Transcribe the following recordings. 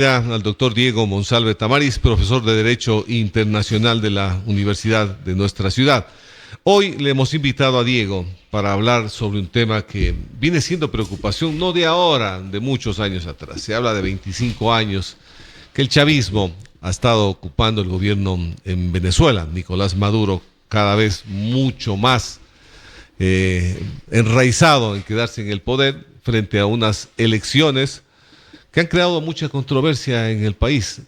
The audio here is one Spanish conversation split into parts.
Al doctor Diego Monsalve Tamariz, profesor de Derecho Internacional de la Universidad de nuestra ciudad. Hoy le hemos invitado a Diego para hablar sobre un tema que viene siendo preocupación no de ahora, de muchos años atrás. Se habla de 25 años que el chavismo ha estado ocupando el gobierno en Venezuela. Nicolás Maduro cada vez mucho más enraizado en quedarse en el poder frente a unas elecciones que han creado mucha controversia en el país,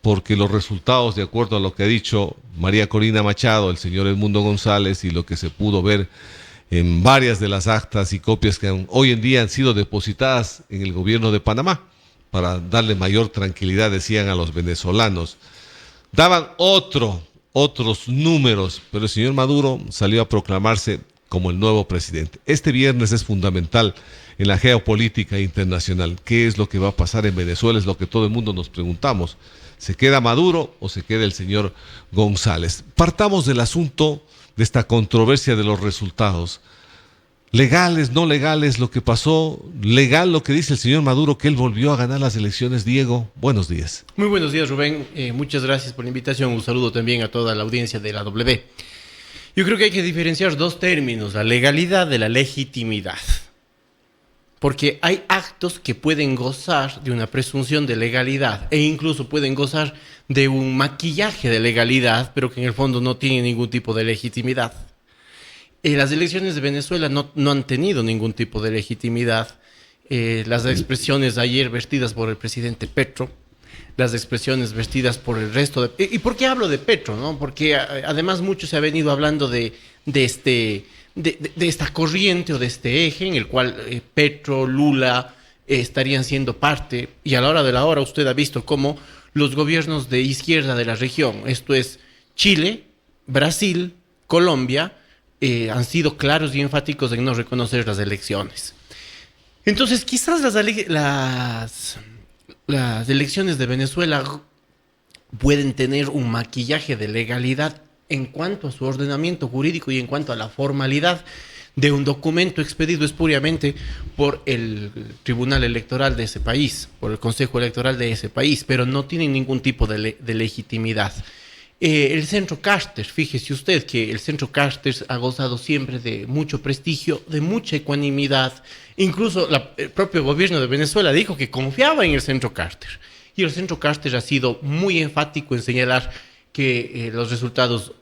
porque los resultados, de acuerdo a lo que ha dicho María Corina Machado, el señor Edmundo González, y lo que se pudo ver en varias de las actas y copias que hoy en día han sido depositadas en el gobierno de Panamá, para darle mayor tranquilidad, decían, a los venezolanos. Daban otros números, pero el señor Maduro salió a proclamarse como el nuevo presidente. Este viernes es fundamental en la geopolítica internacional. ¿Qué es lo que va a pasar en Venezuela? Es lo que todo el mundo nos preguntamos. ¿Se queda Maduro o se queda el señor González? Partamos del asunto de esta controversia de los resultados. Legales, no legales, lo que pasó. Legal lo que dice el señor Maduro, que él volvió a ganar las elecciones. Diego, buenos días. Muy buenos días, Rubén. Muchas gracias por la invitación. Un saludo también a toda la audiencia de la W. Yo creo que hay que diferenciar dos términos, la legalidad de la legitimidad. Porque hay actos que pueden gozar de una presunción de legalidad e incluso pueden gozar de un maquillaje de legalidad, pero que en el fondo no tienen ningún tipo de legitimidad. Las elecciones de Venezuela no han tenido ningún tipo de legitimidad. Las expresiones de ayer vertidas por el presidente Petro, las expresiones vertidas por el resto de... ¿Y por qué hablo de Petro, no? Porque además mucho se ha venido hablando de esta corriente o de este eje en el cual Petro, Lula estarían siendo parte, y a la hora de la hora usted ha visto cómo los gobiernos de izquierda de la región, esto es Chile, Brasil, Colombia, han sido claros y enfáticos en no reconocer las elecciones. Entonces quizás las elecciones de Venezuela pueden tener un maquillaje de legalidad en cuanto a su ordenamiento jurídico y en cuanto a la formalidad de un documento expedido espuriamente por el Tribunal Electoral de ese país, por el Consejo Electoral de ese país, pero no tienen ningún tipo de legitimidad. El Centro Carter, fíjese usted que el Centro Carter ha gozado siempre de mucho prestigio, de mucha ecuanimidad. Incluso el propio gobierno de Venezuela dijo que confiaba en el Centro Carter. Y el Centro Carter ha sido muy enfático en señalar que los resultados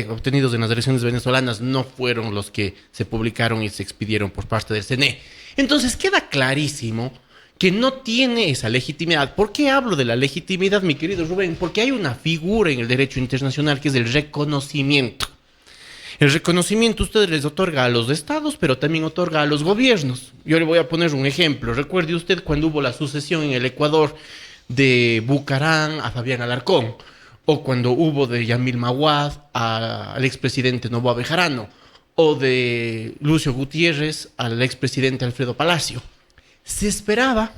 obtenidos en las elecciones venezolanas no fueron los que se publicaron y se expidieron por parte del CNE. Entonces queda clarísimo que no tiene esa legitimidad. ¿Por qué hablo de la legitimidad, mi querido Rubén? Porque hay una figura en el derecho internacional que es el reconocimiento. El reconocimiento usted les otorga a los estados, pero también otorga a los gobiernos. Yo le voy a poner un ejemplo. Recuerde usted cuando hubo la sucesión en el Ecuador de Bucarán a Fabián Alarcón, o cuando hubo de Yamil Maguad al expresidente Noboa Bejarano, o de Lucio Gutiérrez al expresidente Alfredo Palacio. Se esperaba,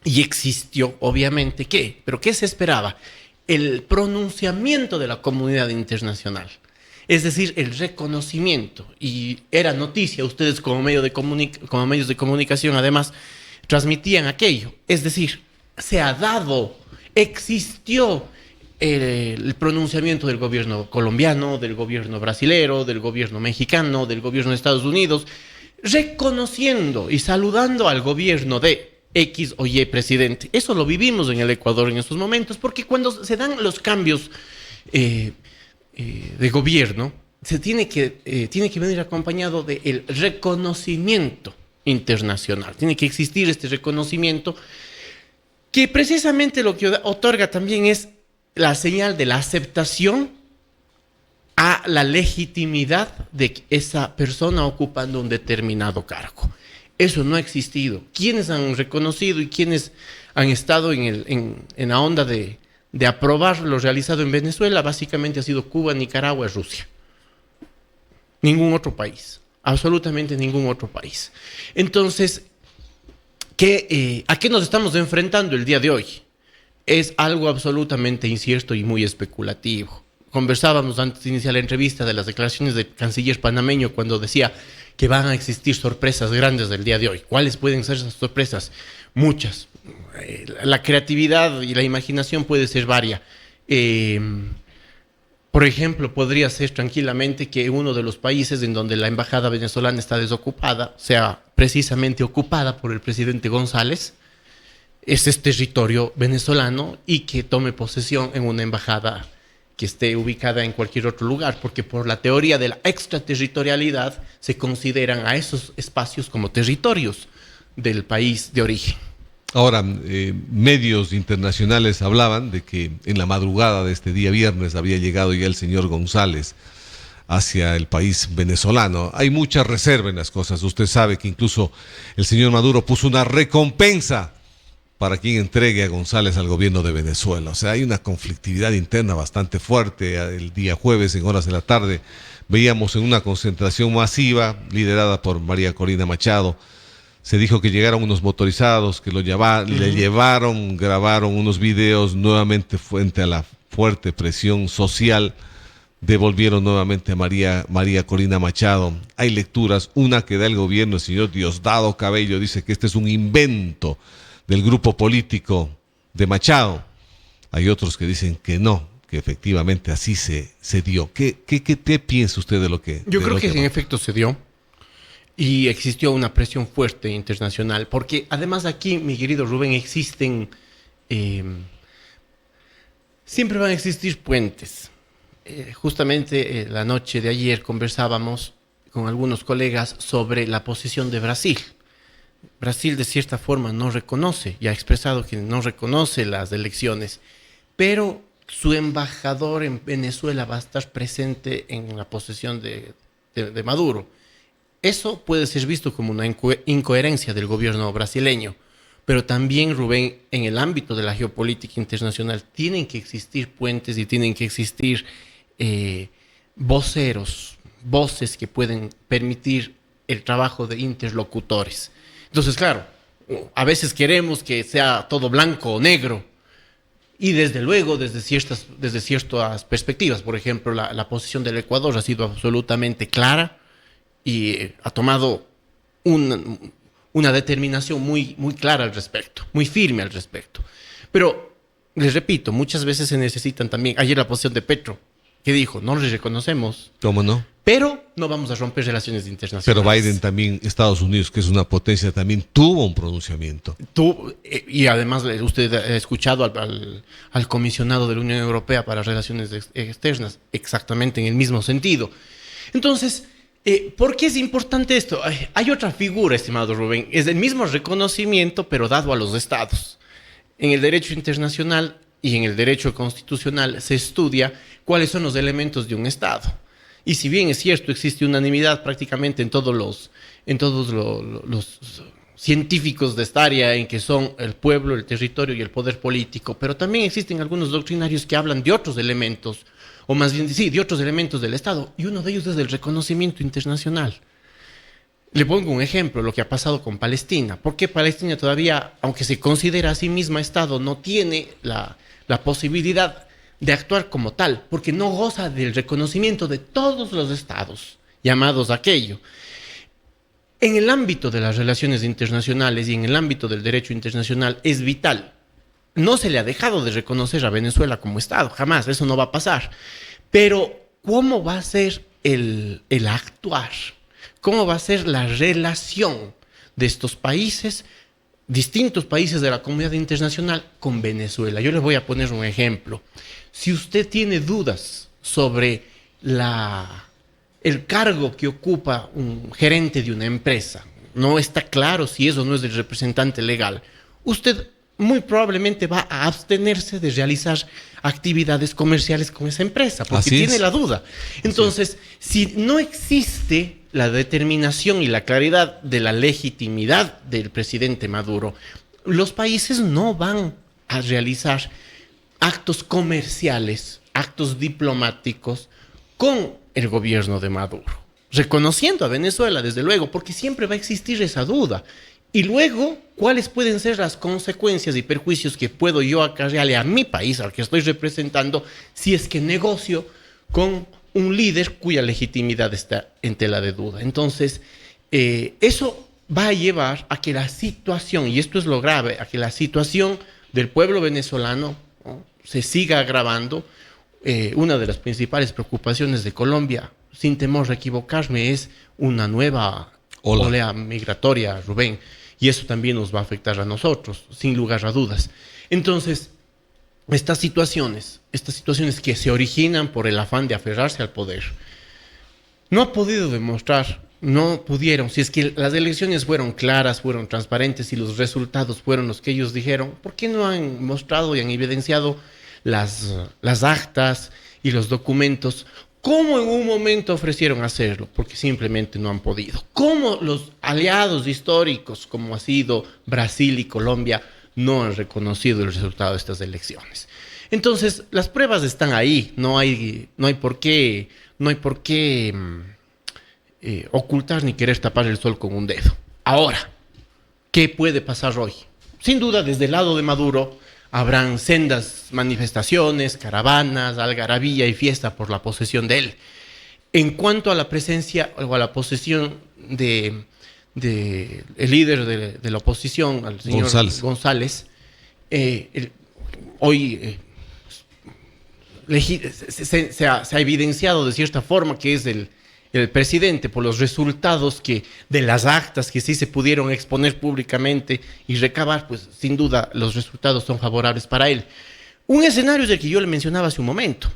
y existió obviamente, ¿qué? ¿Pero qué se esperaba? El pronunciamiento de la comunidad internacional. Es decir, el reconocimiento. Y era noticia, ustedes como medios de comunicación además transmitían aquello. Es decir, se ha dado, existió el pronunciamiento del gobierno colombiano, del gobierno brasilero, del gobierno mexicano, del gobierno de Estados Unidos, reconociendo y saludando al gobierno de X o Y presidente. Eso lo vivimos en el Ecuador en estos momentos, porque cuando se dan los cambios de gobierno, tiene que venir acompañado del reconocimiento internacional. Tiene que existir este reconocimiento que precisamente lo que otorga también es la señal de la aceptación a la legitimidad de esa persona ocupando un determinado cargo. Eso no ha existido. Quienes han reconocido y quienes han estado en la onda de aprobar lo realizado en Venezuela, básicamente ha sido Cuba, Nicaragua y Rusia. Ningún otro país. Absolutamente ningún otro país. Entonces, ¿a qué nos estamos enfrentando el día de hoy? Es algo absolutamente incierto y muy especulativo. conversábamos antes de iniciar la entrevista de las declaraciones del canciller panameño cuando decía que van a existir sorpresas grandes del día de hoy. ¿Cuáles pueden ser esas sorpresas? Muchas. La creatividad y la imaginación puede ser varia. Por ejemplo, podría ser tranquilamente que uno de los países en donde la embajada venezolana está desocupada sea precisamente ocupada por el presidente González. Ese es territorio venezolano y que tome posesión en una embajada que esté ubicada en cualquier otro lugar, porque por la teoría de la extraterritorialidad se consideran a esos espacios como territorios del país de origen. Ahora, medios internacionales hablaban de que en la madrugada de este día viernes había llegado ya el señor González hacia el país venezolano. Hay mucha reserva en las cosas. Usted sabe que incluso el señor Maduro puso una recompensa para quien entregue a González al gobierno de Venezuela. O sea, hay una conflictividad interna bastante fuerte. El día jueves, en horas de la tarde, veíamos en una concentración masiva liderada por María Corina Machado. Se dijo que llegaron unos motorizados que le llevaron, grabaron unos videos nuevamente frente a la fuerte presión social. Devolvieron nuevamente a María Corina Machado. Hay lecturas, una que da el gobierno, el señor Diosdado Cabello, dice que este es un invento del grupo político de Machado. Hay otros que dicen que no, que efectivamente así se dio. ¿Qué piensa usted de lo que... Yo creo que en efecto se dio. Y existió una presión fuerte internacional, porque además aquí, mi querido Rubén, existen, siempre van a existir puentes. Justamente la noche de ayer conversábamos con algunos colegas sobre la posición de Brasil. Brasil de cierta forma no reconoce, y ha expresado que no reconoce las elecciones, pero su embajador en Venezuela va a estar presente en la posesión de Maduro. Eso puede ser visto como una incoherencia del gobierno brasileño, pero también, Rubén, en el ámbito de la geopolítica internacional tienen que existir puentes y tienen que existir voceros, voces que pueden permitir el trabajo de interlocutores. Entonces, claro, a veces queremos que sea todo blanco o negro, y desde luego, desde ciertas perspectivas, por ejemplo, la posición del Ecuador ha sido absolutamente clara, y ha tomado una determinación muy, muy clara al respecto, muy firme al respecto. Pero, les repito, muchas veces se necesitan también, ayer la posición de Petro, que dijo, no les reconocemos. ¿Cómo no? Pero no vamos a romper relaciones internacionales. Pero Biden también, Estados Unidos, que es una potencia, también tuvo un pronunciamiento. Y además usted ha escuchado al comisionado de la Unión Europea para Relaciones Externas, exactamente en el mismo sentido. Entonces, ¿por qué es importante esto? Hay otra figura, estimado Rubén, es el mismo reconocimiento, pero dado a los estados. En el derecho internacional y en el derecho constitucional se estudia cuáles son los elementos de un estado. Y si bien es cierto, existe unanimidad prácticamente en todos los científicos de esta área en que son el pueblo, el territorio y el poder político, pero también existen algunos doctrinarios que hablan de otros elementos, o más bien, sí, de otros elementos del Estado, y uno de ellos es el reconocimiento internacional. Le pongo un ejemplo, lo que ha pasado con Palestina. ¿Por qué Palestina todavía, aunque se considera a sí misma Estado, no tiene la posibilidad de actuar como tal? Porque no goza del reconocimiento de todos los Estados llamados a aquello. En el ámbito de las relaciones internacionales y en el ámbito del derecho internacional es vital. No se le ha dejado de reconocer a Venezuela como Estado, jamás, eso no va a pasar. Pero, ¿cómo va a ser el actuar? ¿Cómo va a ser la relación de estos países, distintos países de la comunidad internacional, con Venezuela? Yo les voy a poner un ejemplo. Si usted tiene dudas sobre el cargo que ocupa un gerente de una empresa, no está claro si eso no es el representante legal, usted muy probablemente va a abstenerse de realizar actividades comerciales con esa empresa, porque tiene la duda. Entonces, si no existe la determinación y la claridad de la legitimidad del presidente Maduro, los países no van a realizar actos comerciales, actos diplomáticos con el gobierno de Maduro, reconociendo a Venezuela, desde luego, porque siempre va a existir esa duda. Y luego, ¿cuáles pueden ser las consecuencias y perjuicios que puedo yo acarrearle a mi país, al que estoy representando, si es que negocio con un líder cuya legitimidad está en tela de duda. Entonces, eso va a llevar a que la situación, y esto es lo grave, a que la situación del pueblo venezolano, ¿no?, se siga agravando. Una de las principales preocupaciones de Colombia, sin temor a equivocarme, es una nueva oleada migratoria, Rubén, y eso también nos va a afectar a nosotros, sin lugar a dudas. Entonces, estas situaciones que se originan por el afán de aferrarse al poder, no ha podido demostrar, no pudieron, si es que las elecciones fueron claras, fueron transparentes y los resultados fueron los que ellos dijeron, ¿por qué no han mostrado y han evidenciado las actas y los documentos? ¿Cómo en un momento ofrecieron hacerlo? Porque simplemente no han podido. ¿Cómo los aliados históricos, como ha sido Brasil y Colombia, no han reconocido el resultado de estas elecciones? Entonces, las pruebas están ahí. No hay por qué ocultar ni querer tapar el sol con un dedo. Ahora, ¿qué puede pasar hoy? Sin duda, desde el lado de Maduro, habrán sendas manifestaciones, caravanas, algarabía y fiesta por la posesión de él. En cuanto a la presencia o a la posesión de el líder de la oposición, al señor González, hoy se ha evidenciado de cierta forma que es el presidente por los resultados de las actas que sí se pudieron exponer públicamente y recabar, pues sin duda los resultados son favorables para él. Un escenario es el que yo le mencionaba hace un momento,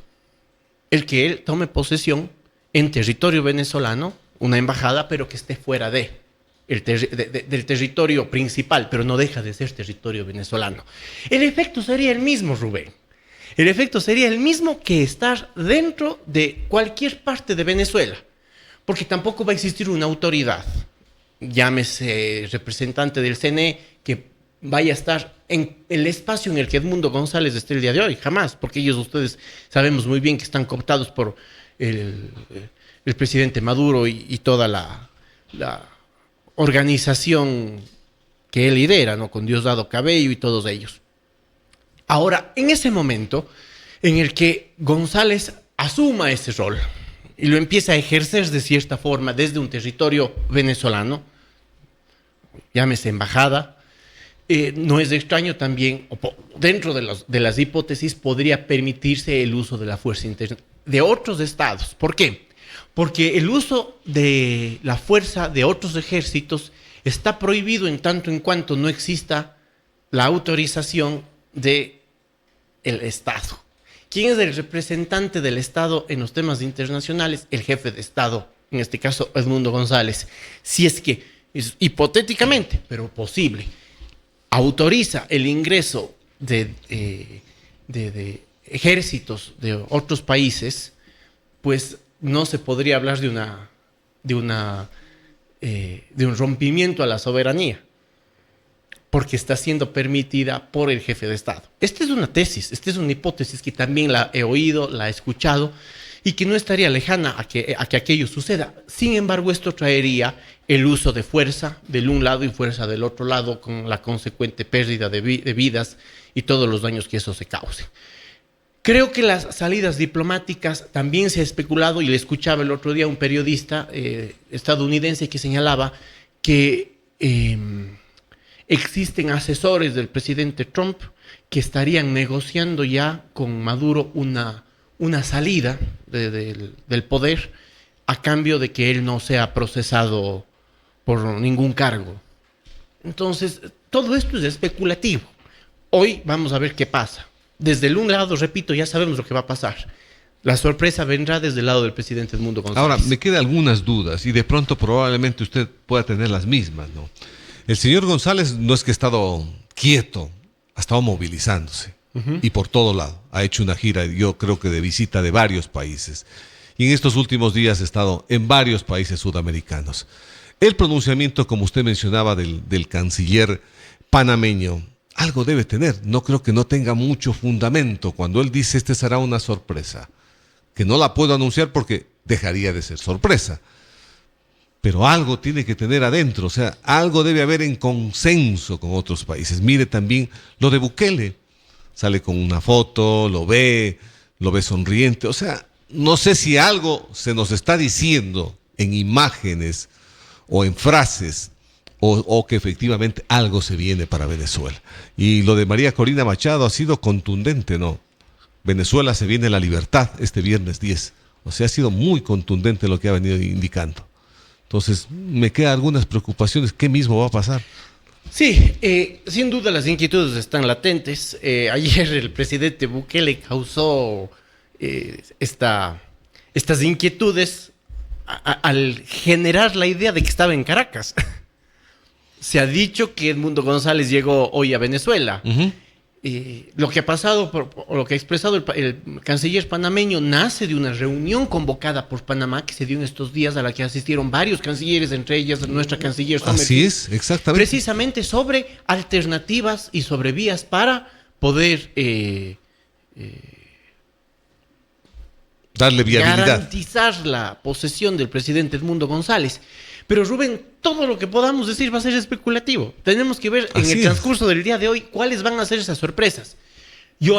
el que él tome posesión en territorio venezolano, una embajada, pero que esté fuera del territorio principal, pero no deja de ser territorio venezolano. El efecto sería el mismo, Rubén. El efecto sería el mismo que estar dentro de cualquier parte de Venezuela, porque tampoco va a existir una autoridad, llámese representante del CNE, que vaya a estar en el espacio en el que Edmundo González esté el día de hoy, jamás, porque ustedes sabemos muy bien que están cooptados por el presidente Maduro y toda la organización que él lidera, ¿no?, con Diosdado Cabello y todos ellos. Ahora, en ese momento en el que González asuma ese rol y lo empieza a ejercer de cierta forma desde un territorio venezolano, llámese embajada, no es extraño también, dentro de las hipótesis, podría permitirse el uso de la fuerza interna de otros estados. ¿Por qué? Porque el uso de la fuerza de otros ejércitos está prohibido en tanto en cuanto no exista la autorización del Estado. ¿Quién es el representante del Estado en los temas internacionales? El jefe de Estado, en este caso Edmundo González. Si es que, hipotéticamente, pero posible, autoriza el ingreso de ejércitos de otros países, pues no se podría hablar de un rompimiento a la soberanía, porque está siendo permitida por el jefe de Estado. Esta es una tesis, esta es una hipótesis que también la he oído, la he escuchado, y que no estaría lejana a que aquello suceda. Sin embargo, esto traería el uso de fuerza del un lado y fuerza del otro lado, con la consecuente pérdida de vidas y todos los daños que eso se cause. Creo que las salidas diplomáticas también se ha especulado, y le escuchaba el otro día a un periodista estadounidense que señalaba que existen asesores del presidente Trump que estarían negociando ya con Maduro una salida del poder a cambio de que él no sea procesado por ningún cargo. Entonces, todo esto es especulativo. Hoy vamos a ver qué pasa. Desde el un lado, repito, ya sabemos lo que va a pasar. La sorpresa vendrá desde el lado del presidente Edmundo González. Ahora, me quedan algunas dudas y de pronto probablemente usted pueda tener las mismas, ¿no? El señor González no es que ha estado quieto, ha estado movilizándose y por todo lado. Ha hecho una gira, yo creo que de visita de varios países. Y en estos últimos días ha estado en varios países sudamericanos. El pronunciamiento, como usted mencionaba, del canciller panameño, algo debe tener. No creo que no tenga mucho fundamento cuando él dice este será una sorpresa, que no la puedo anunciar porque dejaría de ser sorpresa. Pero algo tiene que tener adentro, o sea, algo debe haber en consenso con otros países. Mire también lo de Bukele, sale con una foto, lo ve sonriente, o sea, no sé si algo se nos está diciendo en imágenes o en frases, o que efectivamente algo se viene para Venezuela. Y lo de María Corina Machado ha sido contundente, ¿no? Venezuela se viene la libertad este viernes 10. O sea, ha sido muy contundente lo que ha venido indicando. Entonces, me quedan algunas preocupaciones. ¿Qué mismo va a pasar? Sí, sin duda las inquietudes están latentes. Ayer el presidente Bukele causó estas inquietudes al generar la idea de que estaba en Caracas. Se ha dicho que Edmundo González llegó hoy a Venezuela. Uh-huh. Lo que ha pasado, o lo que ha expresado el canciller panameño, nace de una reunión convocada por Panamá que se dio en estos días, a la que asistieron varios cancilleres, entre ellas nuestra canciller Sommer. Así es, exactamente. Precisamente sobre alternativas y sobre vías para poder darle viabilidad, garantizar la posesión del presidente Edmundo González. Pero Rubén, todo lo que podamos decir va a ser especulativo. Tenemos que ver en el transcurso del día de hoy cuáles van a ser esas sorpresas. Yo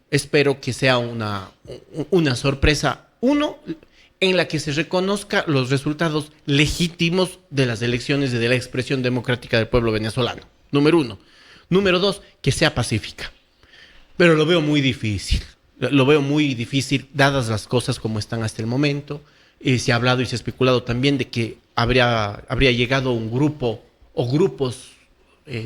espero que sea una sorpresa, en la que se reconozca los resultados legítimos de las elecciones y de la expresión democrática del pueblo venezolano. Número 1. Número 2, que sea pacífica. Pero lo veo muy difícil. Lo veo muy difícil, dadas las cosas como están hasta el momento. Se ha hablado y se ha especulado también de que habría llegado un grupo o grupos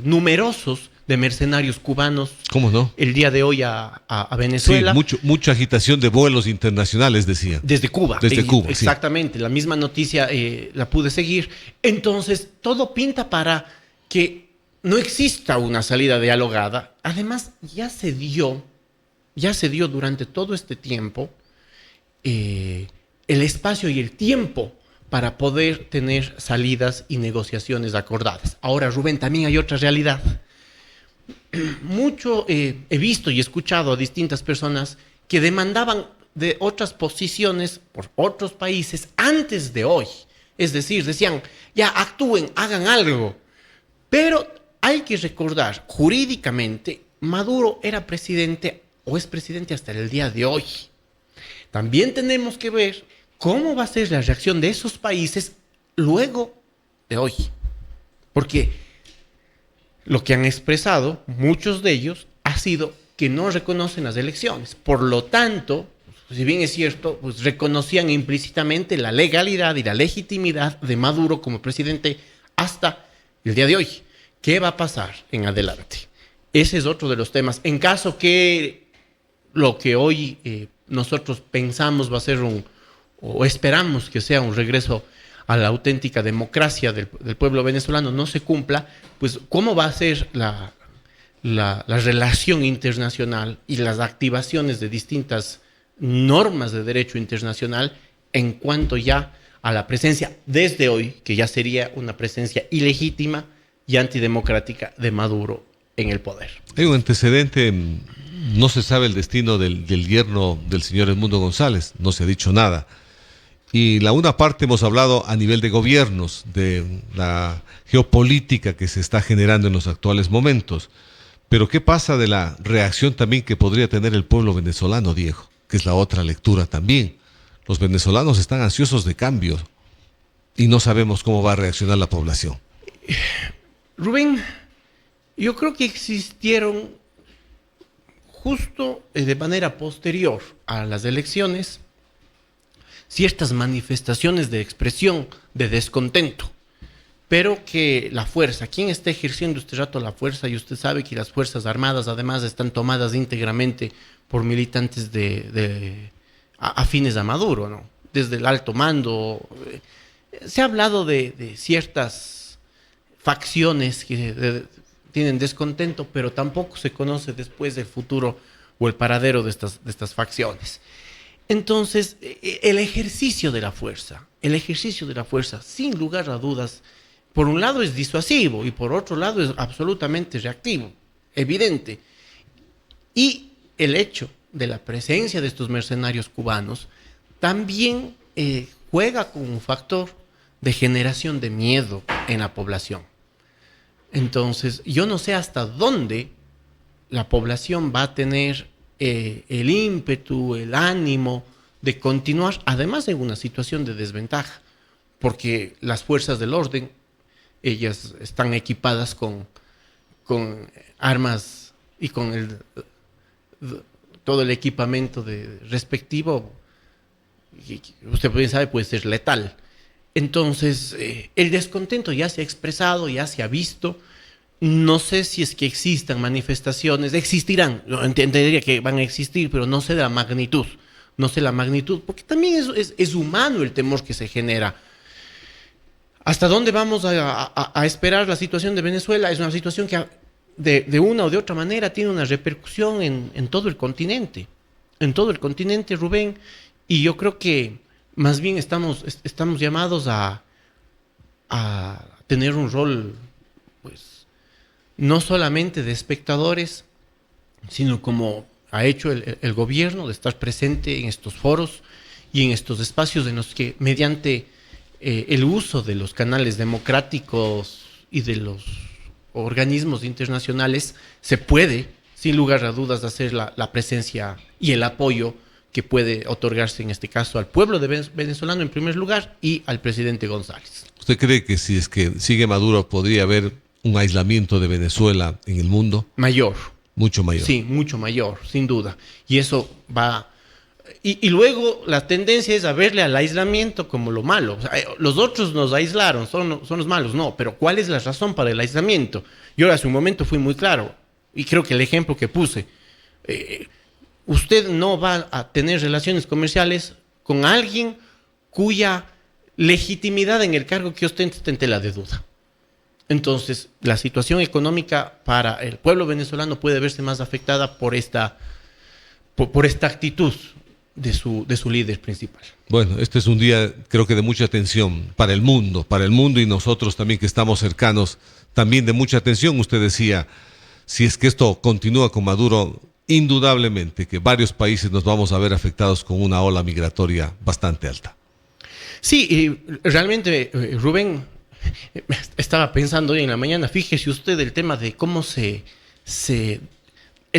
numerosos de mercenarios cubanos. ¿Cómo no? El día de hoy a Venezuela. Sí, mucha agitación de vuelos internacionales, decía. Desde Cuba. Desde Cuba, exactamente, sí. La misma noticia la pude seguir. Entonces, todo pinta para que no exista una salida dialogada. Además, ya se dio durante todo este tiempo el espacio y el tiempo para poder tener salidas y negociaciones acordadas. Ahora, Rubén, también hay otra realidad. Mucho he visto y escuchado a distintas personas que demandaban de otras posiciones por otros países antes de hoy. Es decir, decían, ya actúen, hagan algo. Pero hay que recordar, jurídicamente, Maduro era presidente o es presidente hasta el día de hoy. También tenemos que ver cómo va a ser la reacción de esos países luego de hoy. Porque lo que han expresado, muchos de ellos, ha sido que no reconocen las elecciones. Por lo tanto, si bien es cierto, pues reconocían implícitamente la legalidad y la legitimidad de Maduro como presidente hasta el día de hoy. ¿Qué va a pasar en adelante? Ese es otro de los temas. En caso que lo que hoy nosotros pensamos va a ser o esperamos que sea un regreso a la auténtica democracia del pueblo venezolano, no se cumpla, pues ¿cómo va a ser la relación internacional y las activaciones de distintas normas de derecho internacional en cuanto ya a la presencia desde hoy, que ya sería una presencia ilegítima y antidemocrática de Maduro en el poder? Hay un antecedente, no se sabe el destino del yerno del señor Edmundo González, no se ha dicho nada. Y una parte hemos hablado a nivel de gobiernos, de la geopolítica que se está generando en los actuales momentos. Pero ¿qué pasa de la reacción también que podría tener el pueblo venezolano, Diego? Que es la otra lectura también. Los venezolanos están ansiosos de cambio y no sabemos cómo va a reaccionar la población. Rubén, yo creo que existieron justo de manera posterior a las elecciones ciertas manifestaciones de expresión, de descontento, pero que la fuerza, ¿quién está ejerciendo este rato la fuerza? Y usted sabe que las Fuerzas Armadas además están tomadas íntegramente por militantes afines a Maduro, ¿no? Desde el alto mando. Se ha hablado de ciertas facciones que tienen descontento, pero tampoco se conoce después del futuro o el paradero de estas facciones. Entonces, el ejercicio de la fuerza, sin lugar a dudas, por un lado es disuasivo y por otro lado es absolutamente reactivo, evidente. Y el hecho de la presencia de estos mercenarios cubanos también juega como un factor de generación de miedo en la población. Entonces, yo no sé hasta dónde la población va a tener el ímpetu, el ánimo de continuar, además en una situación de desventaja, porque las fuerzas del orden, ellas están equipadas con armas y con todo el equipamiento respectivo, y usted bien sabe, puede ser letal. Entonces, el descontento ya se ha expresado, ya se ha visto. No sé si es que existan manifestaciones, existirán, entendería que van a existir, pero no sé de la magnitud. No sé la magnitud, porque también es humano el temor que se genera. ¿Hasta dónde vamos a esperar la situación de Venezuela? Es una situación que de una o de otra manera tiene una repercusión en todo el continente. En todo el continente, Rubén. Y yo creo que más bien estamos llamados a tener un rol, pues, no solamente de espectadores, sino como ha hecho el gobierno, de estar presente en estos foros y en estos espacios en los que, mediante el uso de los canales democráticos y de los organismos internacionales, se puede, sin lugar a dudas, hacer la presencia y el apoyo que puede otorgarse en este caso al pueblo venezolano en primer lugar y al presidente González. ¿Usted cree que si es que sigue Maduro podría haber un aislamiento de Venezuela en el mundo? Mayor. Mucho mayor. Sí, mucho mayor, sin duda. Y eso va... Y luego la tendencia es a verle al aislamiento como lo malo. O sea, los otros nos aislaron, son los malos. No, pero ¿cuál es la razón para el aislamiento? Yo hace un momento fui muy claro, y creo que el ejemplo que puse, usted no va a tener relaciones comerciales con alguien cuya legitimidad en el cargo que ostenta está en tela de duda. Entonces, la situación económica para el pueblo venezolano puede verse más afectada por esta actitud de su líder principal. Bueno, este es un día, creo que de mucha atención para el mundo y nosotros también que estamos cercanos, también de mucha atención. Usted decía, si es que esto continúa con Maduro, indudablemente que varios países nos vamos a ver afectados con una ola migratoria bastante alta. Sí, y realmente, Rubén, estaba pensando hoy en la mañana, fíjese usted el tema de cómo el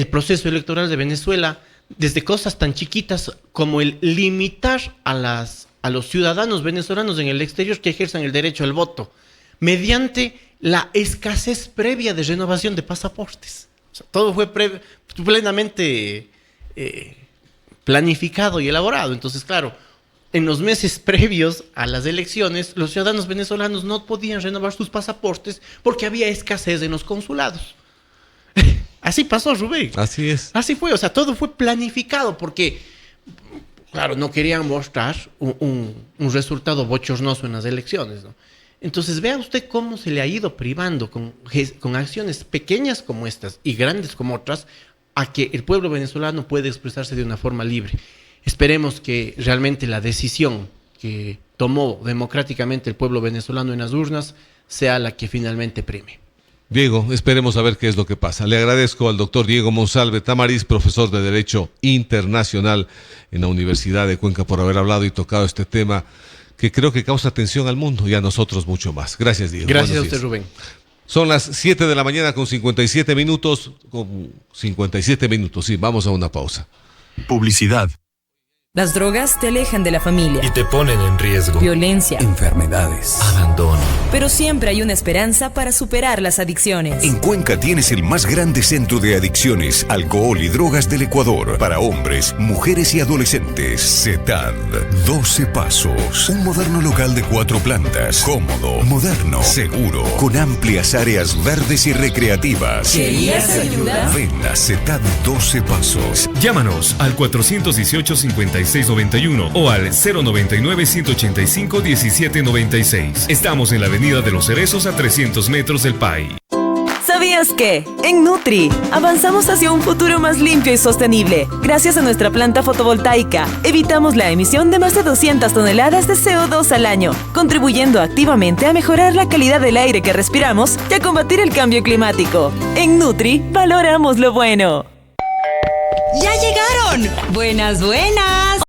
proceso electoral de Venezuela, desde cosas tan chiquitas como el limitar a los ciudadanos venezolanos en el exterior que ejerzan el derecho al voto, mediante la escasez previa de renovación de pasaportes. O sea, todo fue plenamente planificado y elaborado. Entonces, claro, en los meses previos a las elecciones, los ciudadanos venezolanos no podían renovar sus pasaportes porque había escasez en los consulados. Así pasó, Rubén. Así es. Así fue, o sea, todo fue planificado porque, claro, no querían mostrar un resultado bochornoso en las elecciones, ¿no? Entonces, vea usted cómo se le ha ido privando con acciones pequeñas como estas y grandes como otras a que el pueblo venezolano puede expresarse de una forma libre. Esperemos que realmente la decisión que tomó democráticamente el pueblo venezolano en las urnas sea la que finalmente prime. Diego, esperemos a ver qué es lo que pasa. Le agradezco al doctor Diego Monsalve Tamariz, profesor de Derecho Internacional en la Universidad de Cuenca, por haber hablado y tocado este tema que creo que causa atención al mundo y a nosotros mucho más. Gracias, Diego. Gracias a usted, Rubén. Son las 7 de la mañana con 57 minutos. Sí, vamos a una pausa. Publicidad. Las drogas te alejan de la familia. Y te ponen en riesgo. Violencia. Enfermedades. Abandono. Pero siempre hay una esperanza para superar las adicciones. En Cuenca tienes el más grande centro de adicciones, alcohol y drogas del Ecuador. Para hombres, mujeres y adolescentes. CETAD. 12 Pasos. Un moderno local de 4 plantas. Cómodo, moderno, seguro. Con amplias áreas verdes y recreativas. ¿Querías ayuda? Ven a CETAD 12 Pasos. Llámanos al 418-5691 o al 099-185-1796. Estamos en la Avenida de los Cerezos a 300 metros del PAI. ¿Sabías que? En Nutri avanzamos hacia un futuro más limpio y sostenible. Gracias a nuestra planta fotovoltaica, evitamos la emisión de más de 200 toneladas de CO2 al año, contribuyendo activamente a mejorar la calidad del aire que respiramos y a combatir el cambio climático. En Nutri valoramos lo bueno. ¡Ya llegaron! ¡Buenas, buenas!